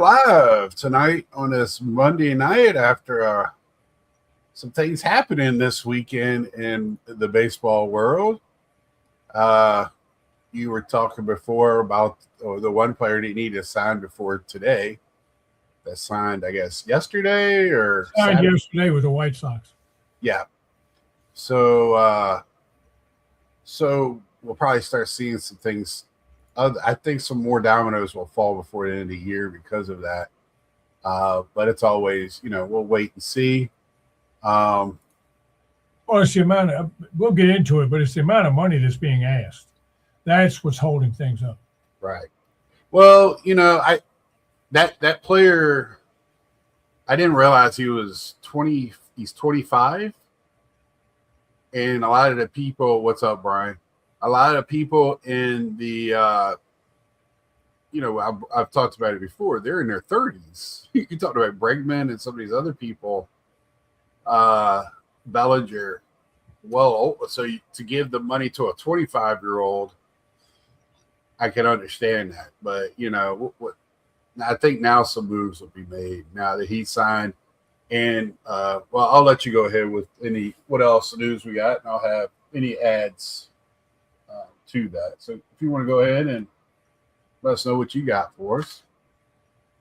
live tonight on this Monday night after some things happening this weekend in the baseball world. You were talking before about the one player that needed to sign before today. That signed, I guess, yesterday or signed Saturday. Yesterday with the White Sox. Yeah. So we'll probably start seeing some things. I think some more dominoes will fall before the end of the year because of that. But it's always, we'll wait and see. Well, it's the amount of, we'll get into it, but it's the amount of money that's being asked. That's what's holding things up. Right. Well, that player, I didn't realize he was 20. He's 25. And a lot of the people, what's up, Brian? A lot of people in the, I've talked about it before. They're in their 30s. You talked about Bregman and some of these other people. Bellinger. Well, so to give the money to a 25-year-old, I can understand that. But, I think now some moves will be made now that he signed. And, I'll let you go ahead with what else news we got, and I'll have any ads to that. So if you want to go ahead and let us know what you got for us.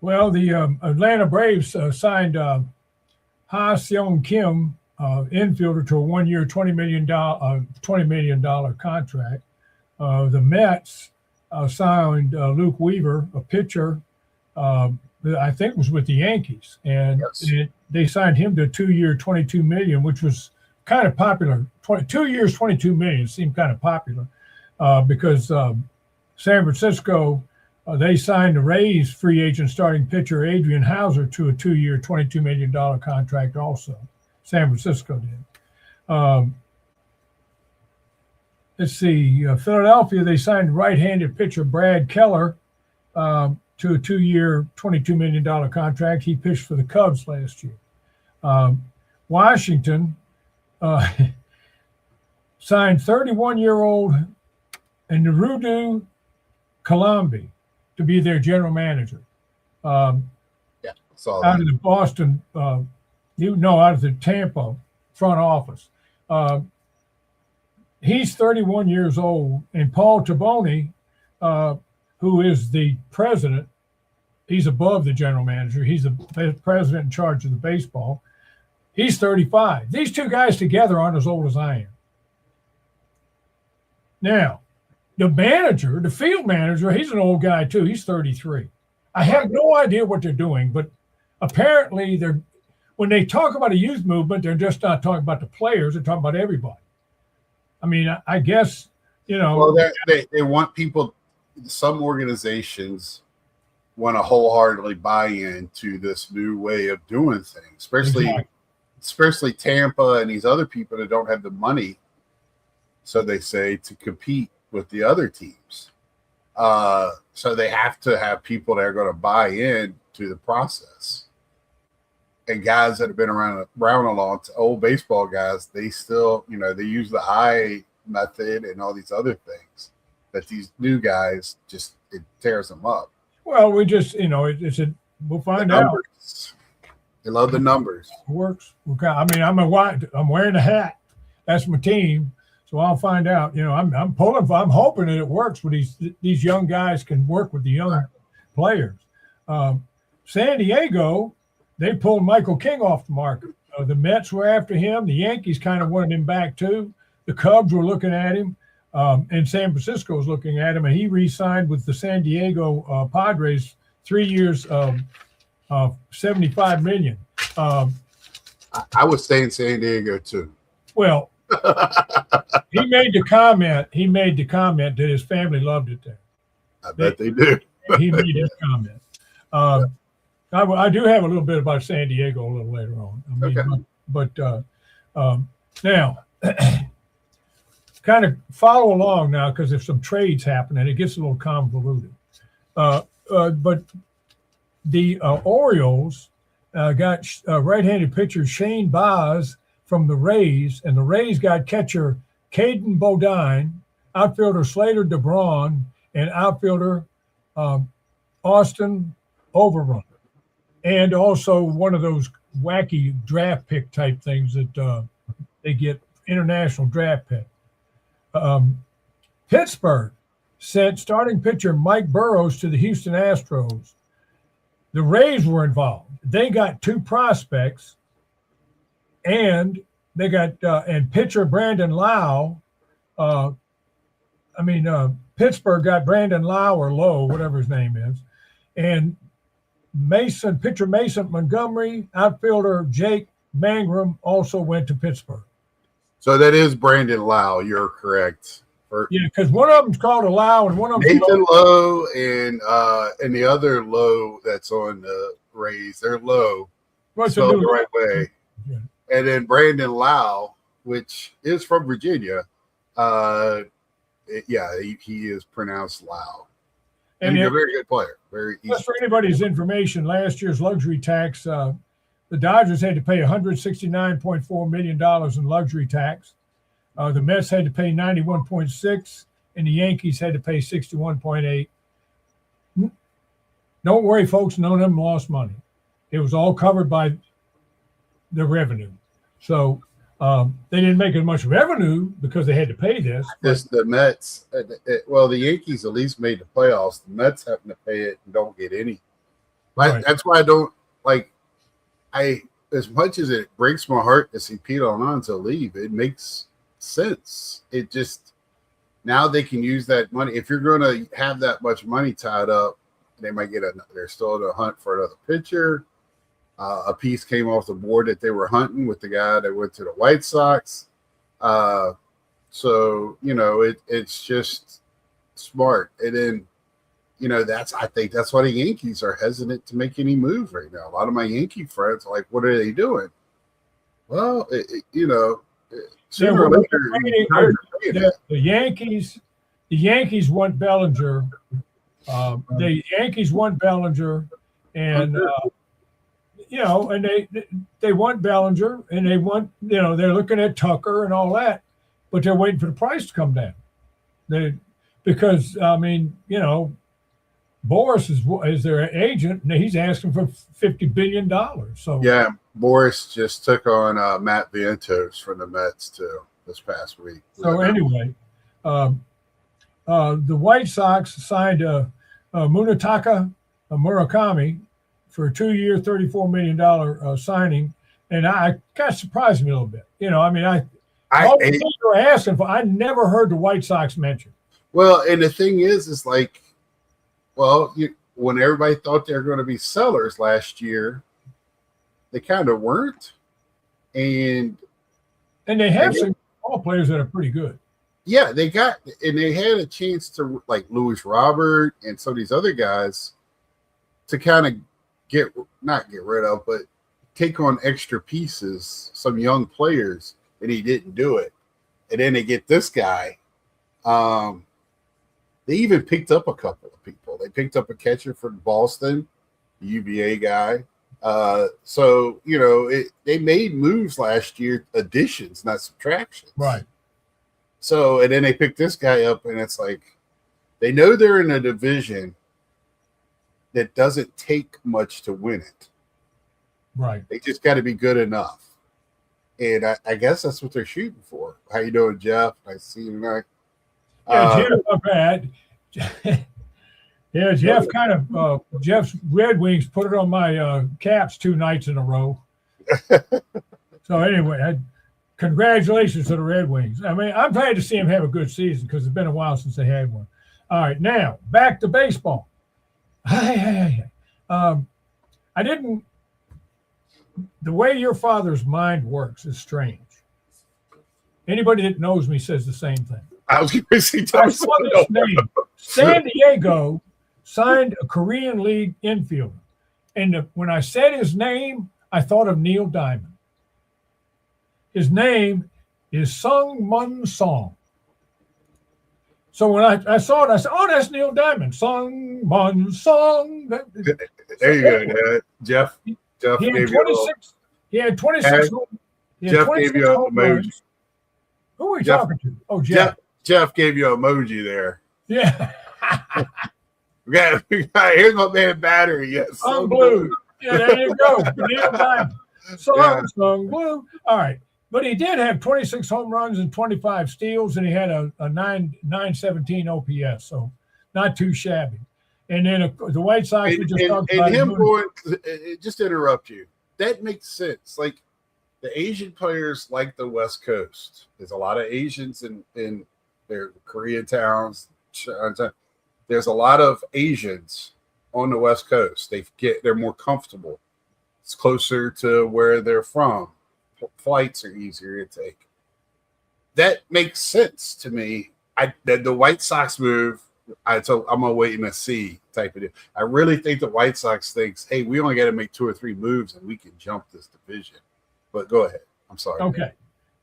Well, the Atlanta Braves signed Ha-Seong Kim, infielder, to a 1-year, $20 million contract. The Mets signed Luke Weaver, a pitcher, I think was with the Yankees, and they signed him to a 2-year, $22 million, which was kind of popular. 2 years, $22 million seemed kind of popular because San Francisco, they signed the Rays free agent starting pitcher Adrian Hauser to a 2-year, $22 million contract also. San Francisco did. Let's see. Philadelphia, they signed right-handed pitcher Brad Keller to a 2-year, $22 million contract. He pitched for the Cubs last year. Washington signed 31-year-old Nerudu Kalambi to be their general manager. Out of the Boston, out of the Tampa front office. He's 31 years old, and Paul Taboni, who is the president, he's above the general manager. He's the president in charge of the baseball. He's 35. These two guys together aren't as old as I am. Now, the manager, the field manager, he's an old guy too. He's 33. I have no idea what they're doing, but apparently when they talk about a youth movement, they're just not talking about the players. They're talking about everybody. I mean, I guess, Well, they want people. Some organizations want to wholeheartedly buy into this new way of doing things, especially Tampa and these other people that don't have the money, so they say, to compete with the other teams. So they have to have people that are going to buy in to the process. And guys that have been around a long, old baseball guys, they still, they use the eye method and all these other things that these new guys it tears them up. Well, we just, we'll find out. They love the numbers. It works. I mean, I'm wearing a hat. That's my team. So I'll find out. I'm hoping that it works with these young guys can work with the young players. San Diego, they pulled Michael King off the market. The Mets were after him. The Yankees kind of wanted him back too. The Cubs were looking at him. And San Francisco was looking at him, and he re-signed with the San Diego Padres, 3 years, $75 million. I would stay in San Diego too. Well, he made the comment that his family loved it there. I bet they do. He made his comment. I do have a little bit about San Diego a little later on. Now. Kind of follow along now because there's some trades happening. It gets a little convoluted. But the Orioles got right-handed pitcher Shane Baz from the Rays, and the Rays got catcher Caden Bodine, outfielder Slater DeBron, and outfielder Austin Overrun. and also one of those wacky draft pick type things that they get international draft pick. Pittsburgh sent starting pitcher Mike Burrows to the Houston Astros. The Rays were involved. They got 2 prospects, and they got and pitcher Brandon Lau. Pittsburgh got Brandon Lau or Lowe, whatever his name is, and pitcher Mason Montgomery, outfielder Jake Mangrum also went to Pittsburgh. So that is Brandon Lau. You're correct. Yeah, because one of them's called a Lau and one of them's Nathan Lowe and the other Lowe that's on the Rays. They're Lowe, spelled the right way. Yeah. And then Brandon Lau, which is from Virginia. He is pronounced Lau. And he's a very good player. Just for anybody's information, last year's luxury tax, the Dodgers had to pay $169.4 million in luxury tax. The Mets had to pay 91.6, and the Yankees had to pay 61.8. Don't worry, folks. None of them lost money. It was all covered by the revenue. So they didn't make as much revenue because they had to pay this. The Mets, the Yankees at least made the playoffs. The Mets having to pay it and don't get any. Right. That's why I don't like. As much as it breaks my heart to see Pete Alonso leave, it makes sense. It just now they can use that money. If you're going to have that much money tied up, they might get they're still in a hunt for another pitcher. A piece came off the board that they were hunting with the guy that went to the White Sox. So it's just smart. And then I think that's why the Yankees are hesitant to make any move right now. A lot of my Yankee friends are like, what are they doing? Well, sooner or later, the Yankees want Bellinger. The Yankees want Bellinger, and and they want Bellinger, and they want they're looking at Tucker and all that, but they're waiting for the price to come down. Because Boris is their agent, and he's asking for $50 billion. So yeah, Boris just took on Matt Vientos from the Mets too this past week. So anyway, the White Sox signed Munetaka Murakami for a 2-year, $34 million signing, and I kind of surprised me a little bit. All the things they were asking for, I never heard the White Sox mentioned. Well, and the thing is like, when everybody thought they were going to be sellers last year, they kind of weren't. And they have some ball players that are pretty good. Yeah, they had a chance to, like Luis Robert and some of these other guys, to kind of not get rid of, but take on extra pieces, some young players, and he didn't do it. And then they get this guy. They even picked up a couple of people. They picked up a catcher from Boston, the UVA guy. So they made moves last year, additions, not subtractions. Right. So, and then they picked this guy up, and it's like they know they're in a division that doesn't take much to win it. Right. They just got to be good enough. And I guess that's what they're shooting for. How you doing, Jeff? Nice to see you tonight. Jeff, not bad. Yeah, Jeff Jeff's Red Wings put it on my Caps 2 nights in a row. So anyway, congratulations to the Red Wings. I mean, I'm glad to see them have a good season because it's been a while since they had one. All right, now back to baseball. The way your father's mind works is strange. Anybody that knows me says the same thing. I was going to say, I saw this name. San Diego signed a Korean League infielder. And when I said his name, I thought of Neil Diamond. His name is Sung Mun Song. So when I saw it, I said, oh, that's Neil Diamond. Sung Mun Song. There you go, Dad. Jeff he had 26. He had 26. Jeff gave you an emoji. Who are we talking to? Oh, Jeff. Jeff gave you an emoji there. Yeah. we got here's my man Battery. Yes. I'm blue. Yeah, there you go. Neil Diamond. So Yeah. well, all right. But he did have 26 home runs and 25 steals, and he had a 917 OPS, so not too shabby. And then the White Sox, we just talked about. And him going, just to interrupt you, that makes sense. Like the Asian players like the West Coast. There's a lot of Asians in their Korean towns. There's a lot of Asians on the West Coast. They're more comfortable. It's closer to where they're from. Flights are easier to take. That makes sense to me. The White Sox move. I'm gonna wait and see type of deal. I really think the White Sox thinks, hey, we only got to make 2 or 3 moves and we can jump this division. But go ahead. I'm sorry. Okay. Man.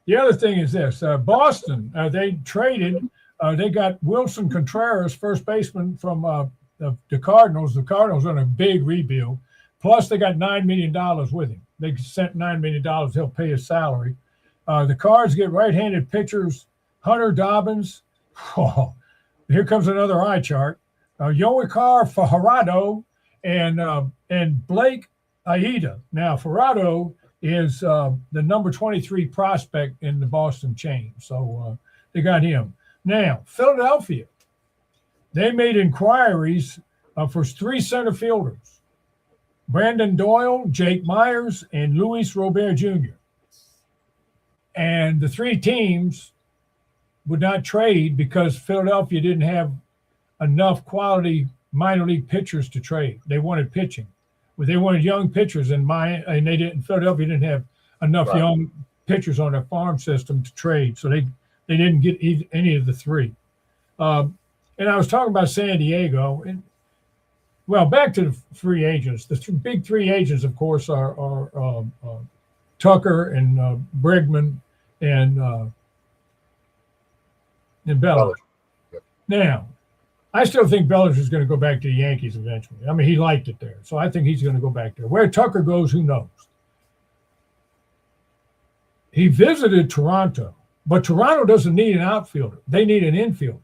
The other thing is this: Boston. They traded. They got Wilson Contreras, first baseman from the Cardinals. The Cardinals on a big rebuild. Plus, they got $9 million with him. They sent $9 million. He'll pay his salary. The Cards get right-handed pitchers. Hunter Dobbins. Oh, here comes another eye chart. Yoichar Fajardo and Blake Aida. Now, Fajardo is the number 23 prospect in the Boston chain. So they got him. Now, Philadelphia, they made inquiries for 3 center fielders. Brandon Doyle, Jake Myers, and Luis Robert Jr. And the 3 teams would not trade because Philadelphia didn't have enough quality minor league pitchers to trade. They wanted pitching. Well, they wanted young pitchers, and Philadelphia didn't have enough young pitchers on their farm system to trade, so they didn't get any of the 3. And I was talking about San Diego, and well, back to the free agents. The big 3 agents, of course, are Tucker and Bregman and Bellinger. Yep. Now, I still think Bellinger is going to go back to the Yankees eventually. I mean, he liked it there, so I think he's going to go back there. Where Tucker goes, who knows? He visited Toronto, but Toronto doesn't need an outfielder. They need an infielder.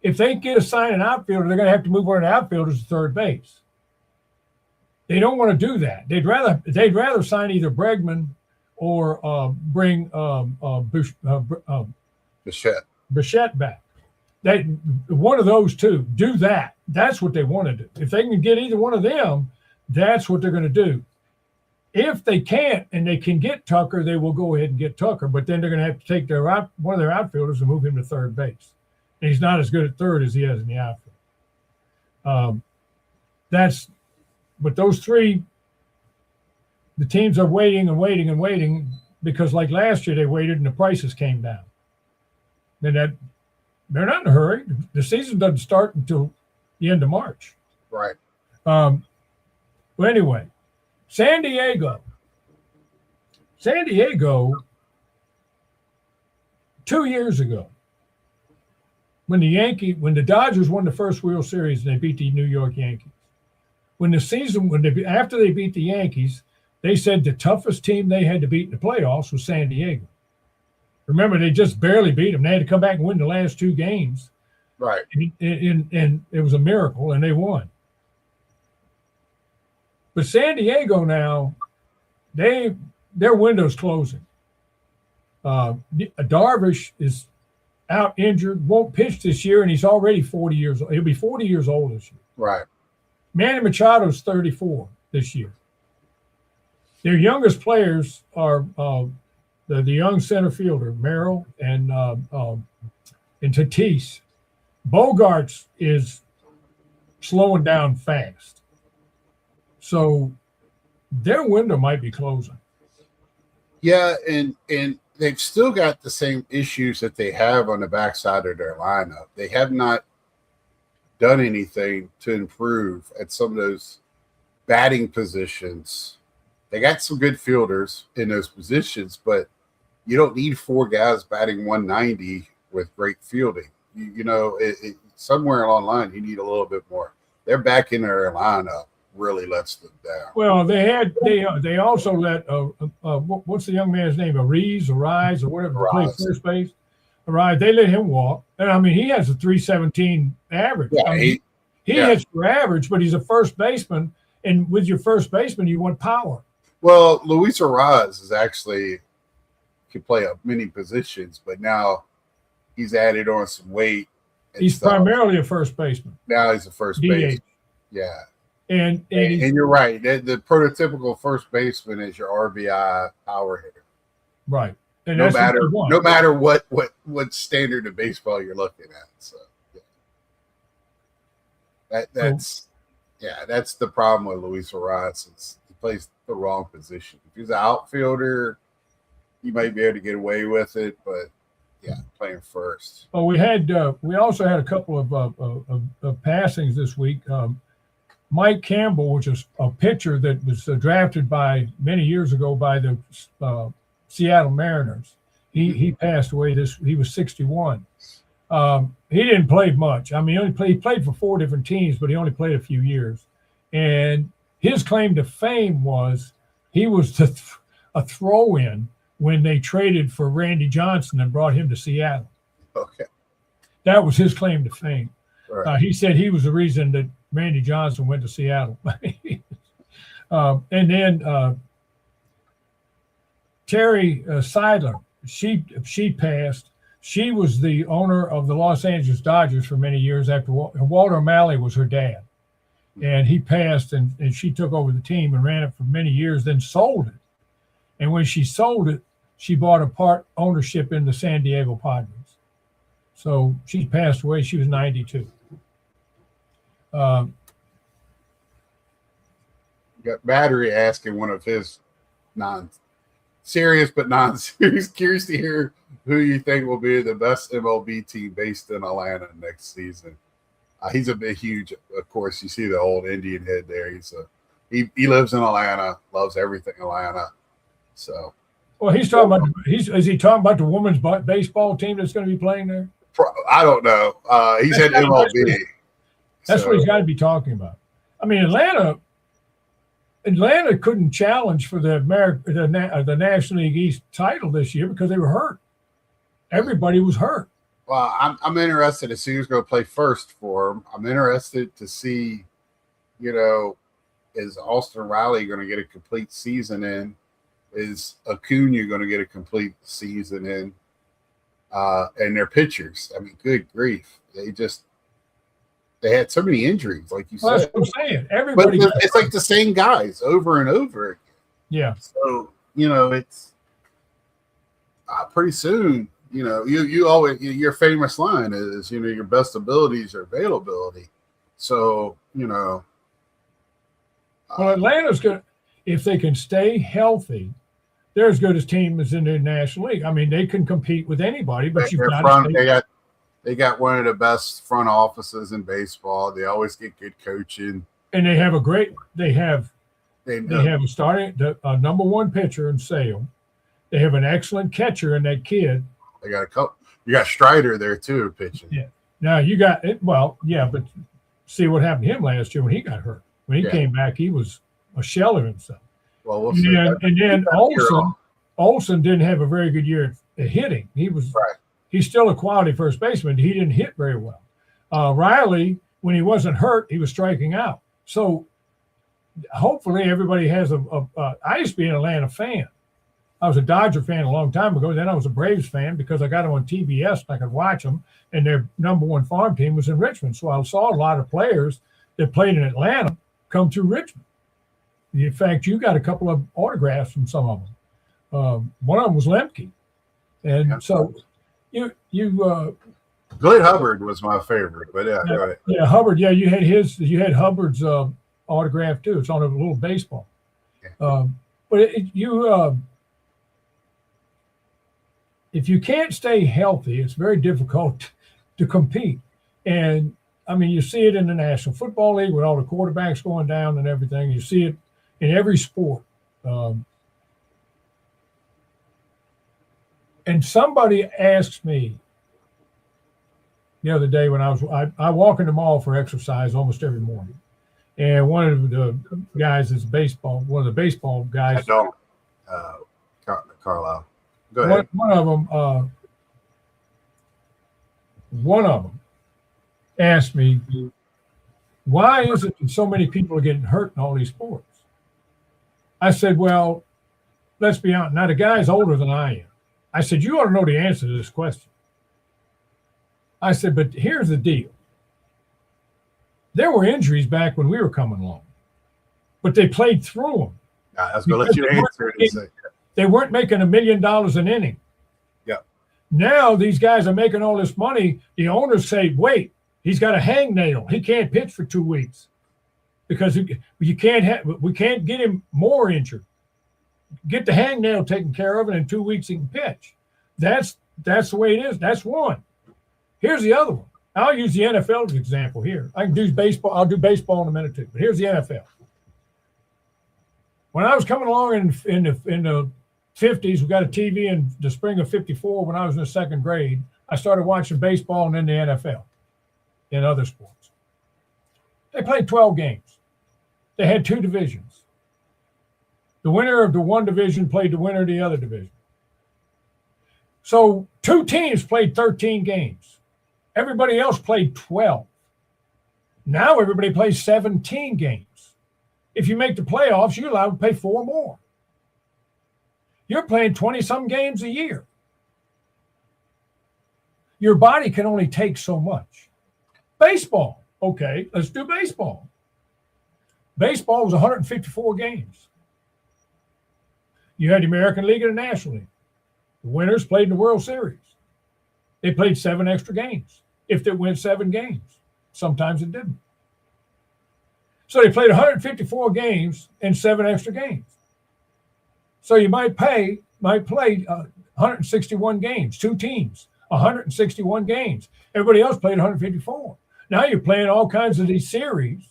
If they get assigned an outfielder, they're going to have to move one of the outfielders to third base. They don't want to do that. They'd rather sign either Bregman or bring Bichette back. One of those 2. Do that. That's what they want to do. If they can get either one of them, that's what they're going to do. If they can't and they can get Tucker, they will go ahead and get Tucker. But then they're going to have to take one of their outfielders and move him to third base. And he's not as good at third as he is in the outfield. But those 3, the teams are waiting and waiting and waiting because, like last year, they waited and the prices came down. Then they're not in a hurry. The season doesn't start until the end of March. Right. Well, anyway, San Diego, 2 years ago, when the Dodgers won the first World Series and they beat the New York Yankees. After they beat the Yankees, they said the toughest team they had to beat in the playoffs was San Diego. Remember, they just barely beat them. They had to come back and win the last 2 games. Right. And it was a miracle, and they won. But San Diego now, their window's closing. Darvish is out injured, won't pitch this year, and he's already 40 years old. He'll be 40 years old this year. Right. Manny Machado's 34 this year. Their youngest players are the young center fielder, Merrill and Tatis. Bogarts is slowing down fast. So their window might be closing. Yeah, and they've still got the same issues that they have on the backside of their lineup. They have not done anything to improve at some of those batting positions. They got some good fielders in those positions, but you don't need 4 guys batting 190 with great fielding. Somewhere along the line, you need a little bit more. They're back in their lineup really lets them down. Well, they also let what's the young man's name? Arise or whatever, play first base. Arise. They let him walk, and I mean he has a 317 average. Yeah, he hits for average, but he's a first baseman, And with your first baseman, you want power. Well, Luis Arraez is actually can play up many positions, but now he's added on some weight. He's primarily a first baseman. Now he's a first baseman. Yeah. And you're right. The prototypical first baseman is your RBI power hitter. Right. And no matter what standard of baseball you're looking at. So that's the problem with Luis Arraez. He plays the wrong position. If he's an outfielder, you might be able to get away with it, but playing first. Well, we also had a couple of passings this week. Mike Campbell, which is a pitcher that was drafted many years ago by the Seattle Mariners. He passed away. He was 61. He didn't play much. I mean, he played for 4 different teams, but he only played a few years. And his claim to fame was he was a throw-in when they traded for Randy Johnson and brought him to Seattle. Okay. That was his claim to fame. Right. He said he was the reason that Randy Johnson went to Seattle. And then Terry Seidler, she passed. She was the owner of the Los Angeles Dodgers for many years after Walter O'Malley was her dad. And he passed, and she took over the team and ran it for many years, then sold it. And when she sold it, she bought a part ownership in the San Diego Padres. So she passed away. She was 92. Got Battery asking one of his non-serious but non-serious. Curious to hear who you think will be the best MLB team based in Atlanta next season. He's a bit huge. Of course, you see the old Indian head there. He lives in Atlanta, loves everything Atlanta. So, well, he's talking about. Is he talking about the women's baseball team that's going to be playing there? I don't know. He said MLB. That's what he's got to be talking about. I mean, Atlanta couldn't challenge for the National League East title this year because they were hurt. Everybody was hurt. Well, I'm interested to see who's going to play first for him. I'm interested to see, is Austin Riley going to get a complete season in? Is Acuna going to get a complete season in? And their pitchers. I mean, good grief. They had so many injuries, like you said. That's what I'm saying. Everybody. But it's like the same guys over and over again. Yeah. So, it's pretty soon, you always, your famous line is, your best abilities are availability. So, Well, Atlanta's going to, if they can stay healthy, they're as good as team as in the National League. I mean, they can compete with anybody, but you've got to They got one of the best front offices in baseball. They always get good coaching, and they have a starting number one pitcher in Sale. They have an excellent catcher in that kid. They got a couple. You got Strider there too pitching. Yeah. Now you got it. Well, yeah, but see what happened to him last year when he got hurt. When he came back, he was a shell of himself. Well, we'll see. And then Olsen didn't have a very good year at hitting. He's still a quality first baseman. He didn't hit very well. Riley, when he wasn't hurt, he was striking out. So hopefully everybody has I used to be an Atlanta fan. I was a Dodger fan a long time ago. Then I was a Braves fan because I got them on TBS and I could watch them. And their number one farm team was in Richmond. So I saw a lot of players that played in Atlanta come through Richmond. In fact, you got a couple of autographs from some of them. One of them was Lemke. And so you Glenn Hubbard was my favorite, but go ahead. Yeah, Hubbard. Yeah, you had Hubbard's autograph too. It's on a little baseball. Yeah. But if you can't stay healthy, it's very difficult to compete. And I mean, you see it in the National Football League with all the quarterbacks going down and everything. You see it in every sport. And somebody asked me the other day when I walk in the mall for exercise almost every morning. And one of the guys is one of the baseball guys. I don't. Carlisle. Go ahead. One of them asked me, Why is it that so many people are getting hurt in all these sports? I said, well, let's be honest. Now, the guy's older than I am. I said, you ought to know the answer to this question. I said, but here's the deal. There were injuries back when we were coming along, but they played through them. I was going to let you answer it in a second. They weren't making $1 million an inning. Yeah. Now these guys are making all this money. The owners say, wait, he's got a hangnail. He can't pitch for 2 weeks because we can't get him more injured. Get the hangnail taken care of, and in 2 weeks he can pitch. That's the way it is. That's one. Here's the other one. I'll use the NFL as an example here. I can do baseball. I'll do baseball in a minute too. But here's the NFL. When I was coming along in the 50s, we got a TV in the spring of 54 when I was in the second grade. I started watching baseball and then the NFL and other sports. They played 12 games. They had 2 divisions. The winner of the one division played the winner of the other division. So 2 teams played 13 games. Everybody else played 12. Now everybody plays 17 games. If you make the playoffs, you're allowed to play 4 more. You're playing 20-some games a year. Your body can only take so much. Baseball. Okay, let's do baseball. Baseball was 154 games. You had the American League and the National League. The winners played in the World Series. They played 7 extra games. If they win 7 games, sometimes it didn't. So they played 154 games and 7 extra games. So you might play 161 games, 2 teams, 161 games. Everybody else played 154. Now you're playing all kinds of these series.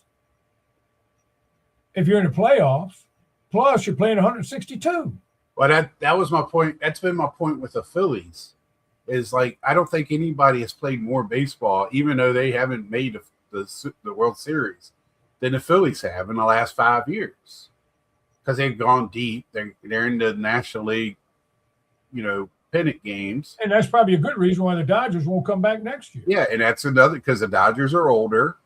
If you're in the playoffs, plus you're playing 162. Well, that was my point. That's been my point with the Phillies. Is like I don't think anybody has played more baseball, even though they haven't made the World Series, than the Phillies have in the last 5 years, because they've gone deep. They're in the National League, pennant games, and that's probably a good reason why the Dodgers won't come back next year. Yeah, and that's another because the Dodgers are older.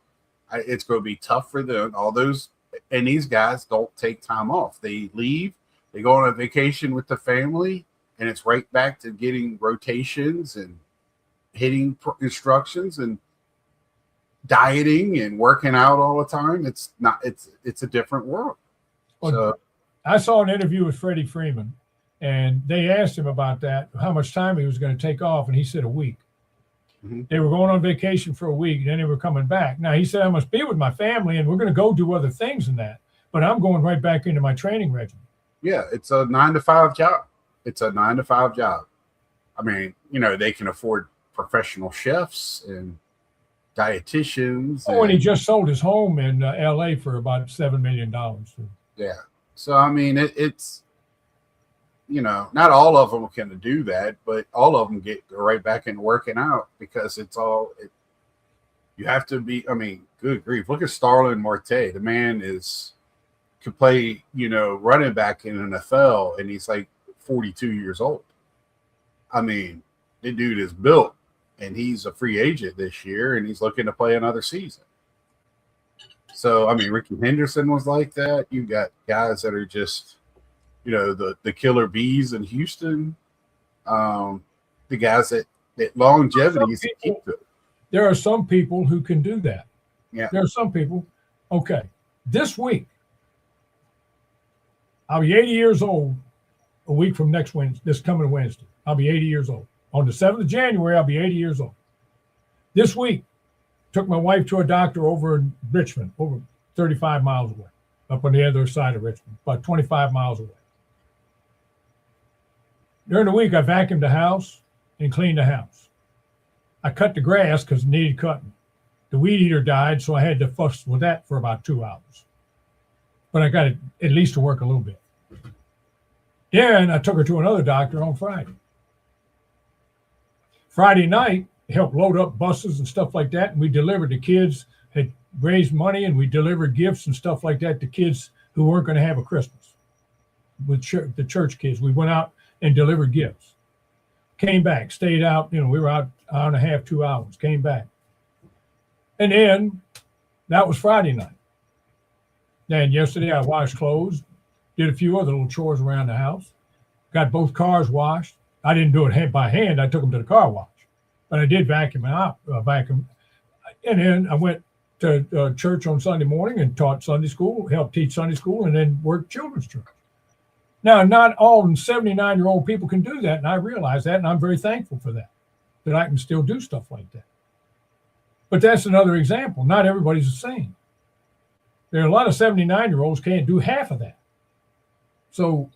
It's going to be tough for them. All those and these guys don't take time off. They leave, they go on a vacation with the family, and it's right back to getting rotations and hitting instructions and dieting and working out all the time. It's a different world. Well, so I saw an interview with Freddie Freeman, and they asked him about that, how much time he was going to take off, and he said a week. Mm-hmm. They were going on vacation for a week, and then they were coming back. Now, he said, I must be with my family, and we're going to go do other things than that, but I'm going right back into my training regimen. Yeah, it's a 9-to-5 job. It's a 9-to-5 job. I mean, they can afford professional chefs and dietitians. And he just sold his home in L.A. for about $7 million. Yeah. So, I mean, it's, not all of them can do that, but all of them go right back into working out because you have to be, good grief. Look at Starlin Marte. The man could play, running back in the NFL, and he's like 42 years old. I mean, the dude is built, and he's a free agent this year, and he's looking to play another season. So, Ricky Henderson was like that. You got guys that are just, the killer bees in Houston. The guys that longevity is key to. There are some people who can do that. Yeah. There are some people. Okay. This week, I'll be 80 years old a week from this coming Wednesday. I'll be 80 years old. On the 7th of January, I'll be 80 years old. This week, took my wife to a doctor over in Richmond, over 35 miles away, up on the other side of Richmond, about 25 miles away. During the week, I vacuumed the house and cleaned the house. I cut the grass because it needed cutting. The weed eater died, so I had to fuss with that for about 2 hours. But I got it at least to work a little bit. Then I took her to another doctor on Friday. Friday night, helped load up buses and stuff like that, and we delivered. The kids had raised money, and we delivered gifts and stuff like that to kids who weren't going to have a Christmas. With the church kids, we went out and delivered gifts. Came back, stayed out. We were out an hour and a half, 2 hours. Came back, and then That was Friday night. Then yesterday I washed clothes, did a few other little chores around the house, got both cars washed. I didn't do it by hand. I took them to the car wash, but I did vacuum. And then I went to church on Sunday morning and taught Sunday school, helped teach Sunday school, and then worked children's church. Now, not all 79-year-old people can do that, and I realize that, and I'm very thankful for that I can still do stuff like that. But that's another example. Not everybody's the same. There are a lot of 79-year-olds can't do half of that. So,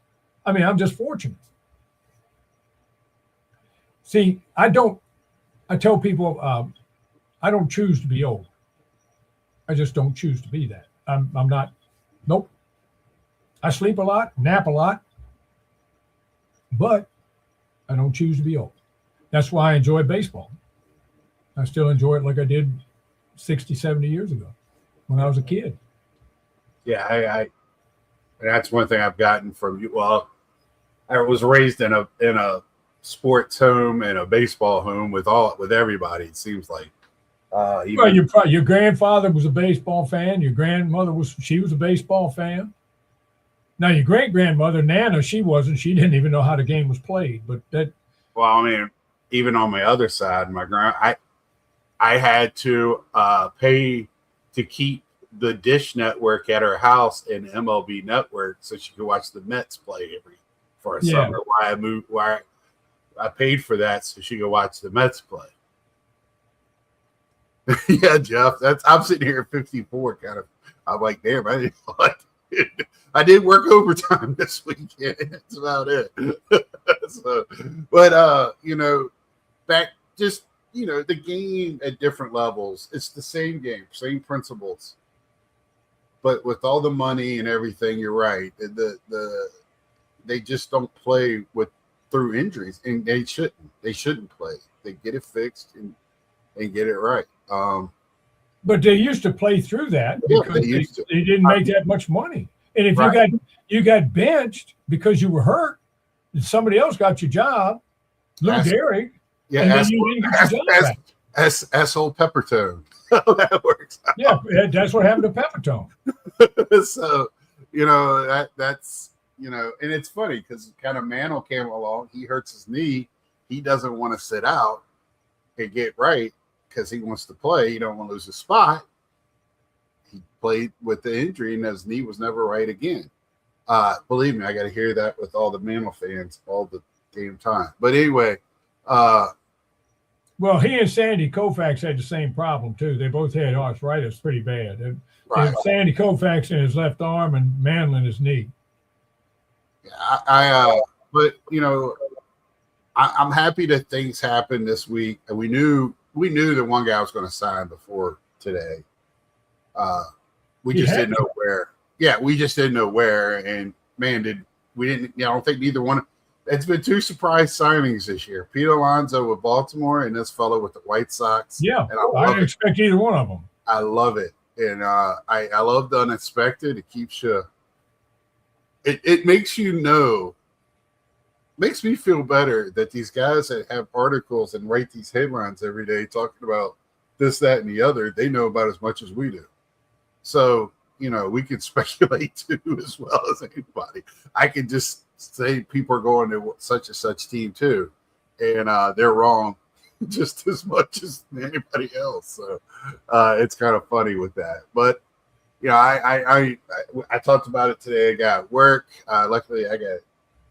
I mean, I'm just fortunate. See, I tell people I don't choose to be old. I just don't choose to be that. I'm not, nope. I sleep a lot, nap a lot, but I don't choose to be old. That's why I enjoy baseball. I still enjoy it like I did 60, 70 years ago when I was a kid. Yeah, I that's one thing I've gotten from you. Well, I was raised in a sports home and a baseball home with everybody. It seems like. Well, your grandfather was a baseball fan. Your grandmother was a baseball fan. Now your great grandmother Nana, she wasn't. She didn't even know how the game was played. But that. Well, I mean, even on my other side, I had to pay to keep the Dish Network at her house and MLB Network so she could watch the Mets play for a summer. Why I paid for that so she could watch the Mets play. Yeah, Jeff, I'm sitting here at 54 kind of. I'm like, damn, I did work overtime this weekend. That's about it. So, but back just the game at different levels. It's the same game, same principles. But with all the money and everything, you're right. They just don't play through injuries, and they shouldn't. They shouldn't play. They get it fixed and get it right. But they used to play through that because they didn't make that much money. And if you got benched because you were hurt, and somebody else got your job, Lou Gehrig, and then you didn't get your job back. Old Peppertone. That works out. Yeah, that's what happened to Peppertone. So, that's and it's funny because kind of Mantle came along. He hurts his knee. He doesn't want to sit out and get right because he wants to play. He don't want to lose his spot. He played with the injury and his knee was never right again. Believe me, I got to hear that with all the Mantle fans all the damn time. But anyway, well, he and Sandy Koufax had the same problem too. They both had arthritis pretty bad. And Sandy Koufax in his left arm and Mantle in his knee. Yeah, but I'm happy that things happened this week. And we knew that one guy was going to sign before today. We just didn't know where. Yeah, we just didn't know where. And man, I don't think neither one. It's been two surprise signings this year. Pete Alonso with Baltimore and this fellow with the White Sox. Yeah, and I didn't expect either one of them. I love it. And I love the unexpected. It keeps you – it makes makes me feel better that these guys that have articles and write these headlines every day talking about this, that, and the other, they know about as much as we do. So, we can speculate too as well as anybody. I can just say people are going to such and such team too, and they're wrong just as much as anybody else. So it's kind of funny with that. But I talked about it today. I got work. Luckily, I got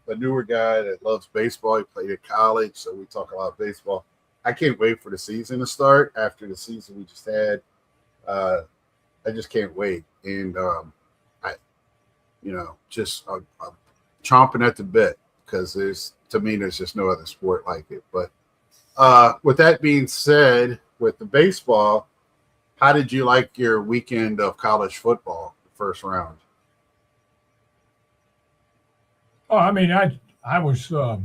a newer guy that loves baseball. He played at college, so we talk a lot of baseball. I can't wait for the season to start after the season we just had. I just can't wait. And I'm chomping at the bit because there's just no other sport like it. But with that being said, with the baseball, how did you like your weekend of college football, the first round? Oh, I mean, I was the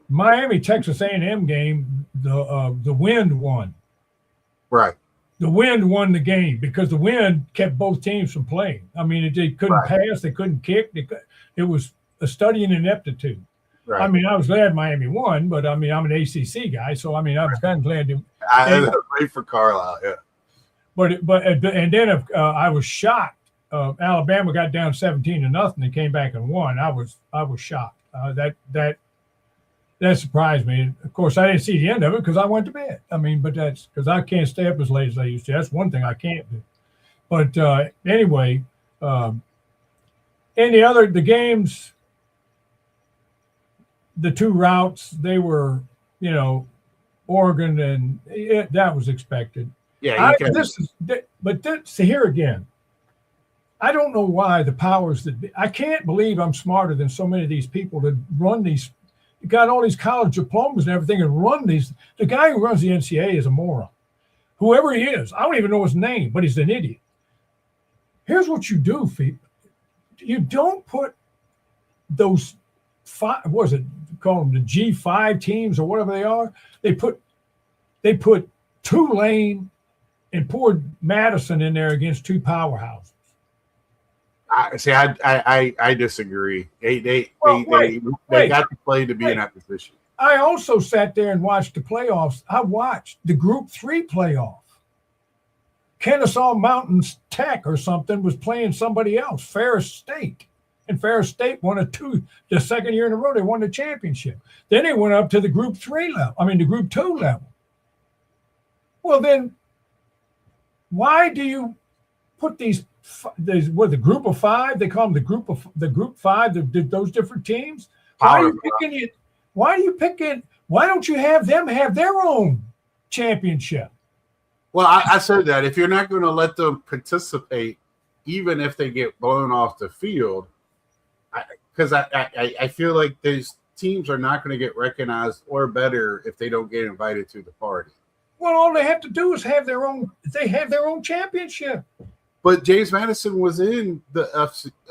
Miami Texas A&M game. The wind won. Right. The wind won the game because the wind kept both teams from playing. I mean, they couldn't pass, they couldn't kick. It was a study in ineptitude. Right. I mean, I was glad Miami won, but I mean, I'm an ACC guy, so I mean, I was kind of glad to. I wait for Carlisle. Yeah. And then I was shocked. Alabama got down 17-0 and came back and won. I was shocked. That surprised me. Of course, I didn't see the end of it because I went to bed. I mean, but that's because I can't stay up as late as I used to. That's one thing I can't do. But anyway, in the games, the two routes, they were, Oregon, and that was expected. Yeah, See here again. I don't know why the powers that be, I can't believe I'm smarter than so many of these people that run these, got all these college diplomas and everything and run these. The guy who runs the NCAA is a moron. Whoever he is, I don't even know his name, but he's an idiot. Here's what you do, Pete. You don't put those five, what is it, call them the G5 teams or whatever they are. They put Tulane and poured Madison in there against two powerhouses. I disagree. They got to play to be in that position. I also sat there and watched the playoffs. I watched the Group 3 playoff. Kennesaw Mountains Tech or something was playing somebody else, Ferris State. And Ferris State won the second year in a row, they won the championship. Then they went up to the Group 3 level, the Group 2 level. Well, then why do you put the Group of 5? They call them the Group 5. Those different teams. Why don't you have them have their own championship? Well, I said that if you're not going to let them participate, even if they get blown off the field, because I feel like these teams are not going to get recognized or better if they don't get invited to the party. Well, all they have to do is have their own. They have their own championship. But James Madison was in the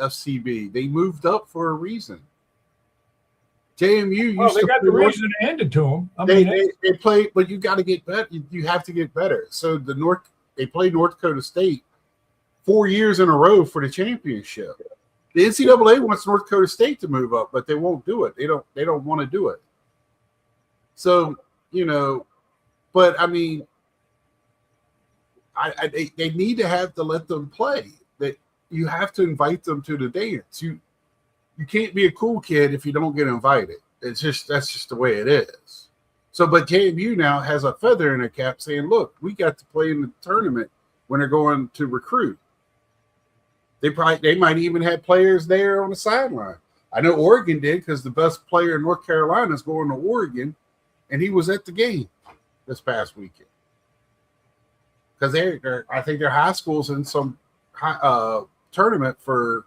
FCB. They moved up for a reason. JMU. Well, they got the reason handed to them. They play, but you got to get better. You have to get better. So they played North Dakota State 4 years in a row for the championship. The NCAA wants North Dakota State to move up, but they won't do it. They don't want to do it. So but I mean, they need to have to let them play. That you have to invite them to the dance. You can't be a cool kid if you don't get invited. That's just the way it is. So, but JMU now has a feather in their cap saying, look, we got to play in the tournament when they're going to recruit. They might even have players there on the sideline. I know Oregon did because the best player in North Carolina is going to Oregon, and he was at the game this past weekend. Because I think their high school's in some tournament for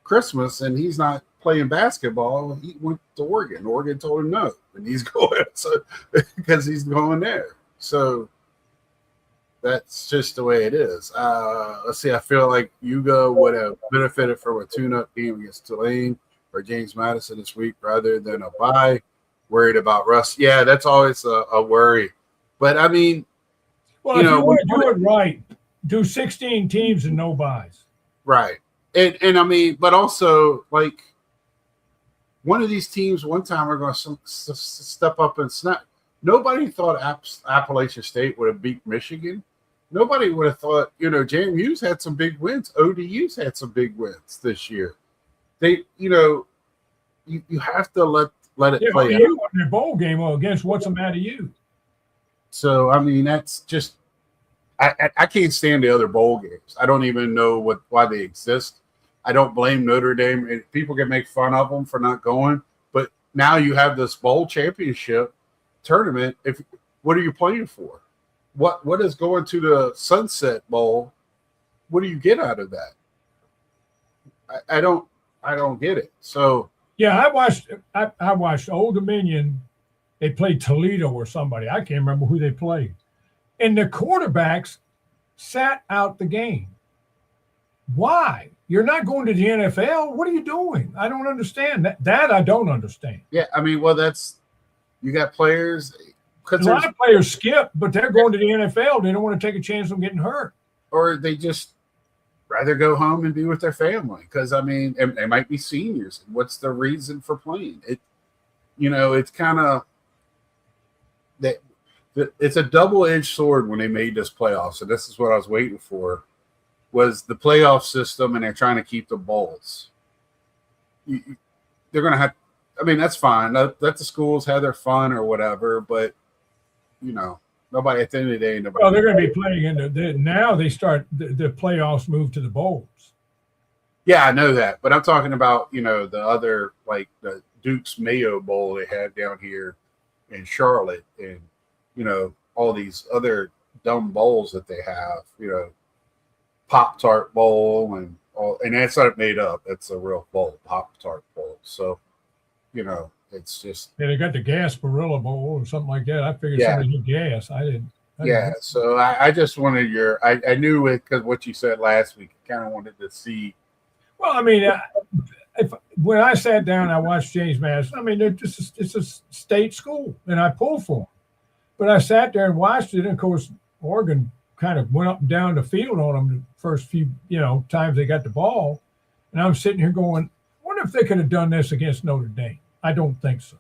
Christmas, and he's not playing basketball. He went to Oregon. Oregon told him no, and he's going because he's going there. So that's just the way it is. Let's see. I feel like Hugo would have benefited from a tune-up game against Tulane or James Madison this week rather than a bye. Worried about Russ. Yeah, that's always a worry. But I mean, well, you would do it right. Do 16 teams and no buys. Right. And I mean, but also like one of these teams one time are going to step up and snap. Nobody thought Appalachian State would have beat Michigan. Nobody would have thought, JMU's had some big wins. ODU's had some big wins this year. They, you have to let it play out. You won their bowl game against what's the matter you. So, I mean, that's just I can't stand the other bowl games. I don't even know why they exist. I don't blame Notre Dame. People can make fun of them for not going, but now you have this bowl championship tournament. What are you playing for? What is going to the Sunset Bowl? What do you get out of that? I don't get it. So yeah, I watched Old Dominion. They played Toledo or somebody. I can't remember who they played. And the quarterbacks sat out the game. Why? You're not going to the NFL. What are you doing? I don't understand that. I don't understand. Yeah, I mean, well, you got players. A lot of players skip, but they're going to the NFL. They don't want to take a chance on getting hurt. Or they just rather go home and be with their family because, I mean, they might be seniors. What's the reason for playing? it's kind of that it's a double-edged sword when they made this playoffs, and this is what I was waiting for, was the playoff system, and they're trying to keep the bowls. They're going to have, I mean, that's fine. Let the schools have their fun or whatever, but, nobody at the end of the day. Nobody. Well, they're going to be playing now they start, the playoffs move to the bowls. Yeah, I know that, but I'm talking about, the other, like the Duke's Mayo Bowl they had down here in Charlotte, and, all these other dumb bowls that they have, Pop-Tart Bowl and that's not made up. It's a real bowl, Pop-Tart Bowl. So, it's just. Yeah, they got the Gasparilla Bowl or something like that. I figured somebody did gas. I didn't. So I just wanted I knew it because what you said last week. I kind of wanted to see. Well, I mean, when I sat down, I watched James Madison. I mean, it's a state school, and I pulled for them. But I sat there and watched it, and of course, Oregon kind of went up and down the field on them the first few, times they got the ball. And I'm sitting here going, I wonder if they could have done this against Notre Dame. I don't think so.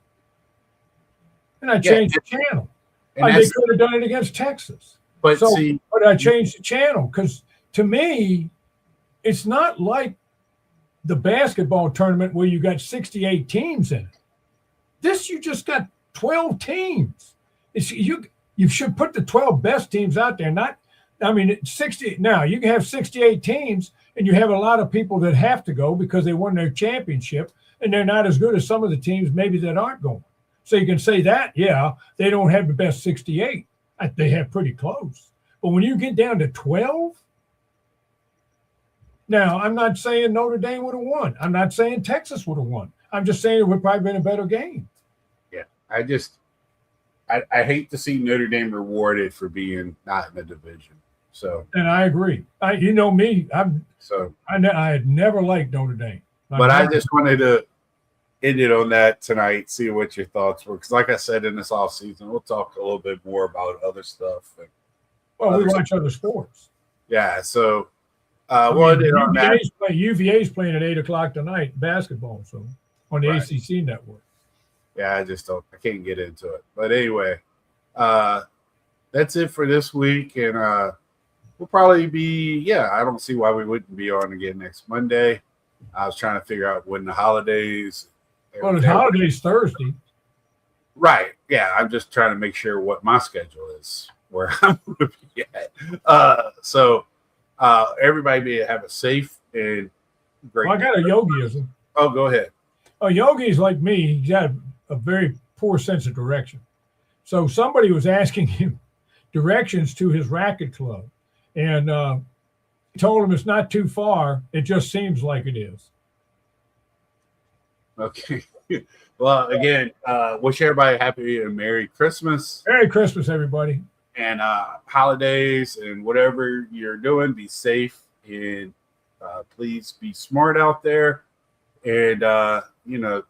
And I changed the channel. They could have done it against Texas. But I changed the channel because to me, it's not like the basketball tournament where you got 68 teams in it. This, you just got 12 teams. You should put the 12 best teams out there. 60. Now you can have 68 teams, and you have a lot of people that have to go because they won their championship, and they're not as good as some of the teams maybe that aren't going. So you can say that, they don't have the best 68. They have pretty close. But when you get down to 12, now I'm not saying Notre Dame would have won. I'm not saying Texas would have won. I'm just saying it would probably been a better game. Yeah, I hate to see Notre Dame rewarded for being not in the division. So, and I agree. You know me. I had never liked Notre Dame. I just wanted to end it on that tonight. See what your thoughts were, because like I said, in this off season, we'll talk a little bit more about other stuff. We watch other sports. Yeah. So, UVA's playing at 8:00 tonight basketball. So on the ACC network. Yeah, I can't get into it. But anyway, that's it for this week. And we'll probably be, I don't see why we wouldn't be on again next Monday. I was trying to figure out when the holidays. Well, the holidays Thursday. Right. Yeah, I'm just trying to make sure what my schedule is, where I'm going to be at. So everybody have a safe and great. Well, I got a yogiism. Oh, go ahead. A yogi's like me. He's got a very poor sense of direction. So somebody was asking him directions to his racket club, and told him it's not too far. It just seems like it is. Okay. Well, again, wish everybody a happy and Merry Christmas. Merry Christmas, everybody. And holidays and whatever you're doing, be safe and please be smart out there. And,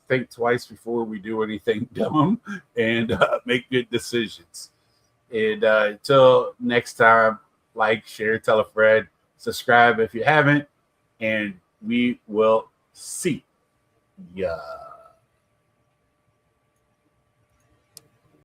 think twice before we do anything dumb and make good decisions. And until next time, like, share, tell a friend, subscribe if you haven't, and we will see ya.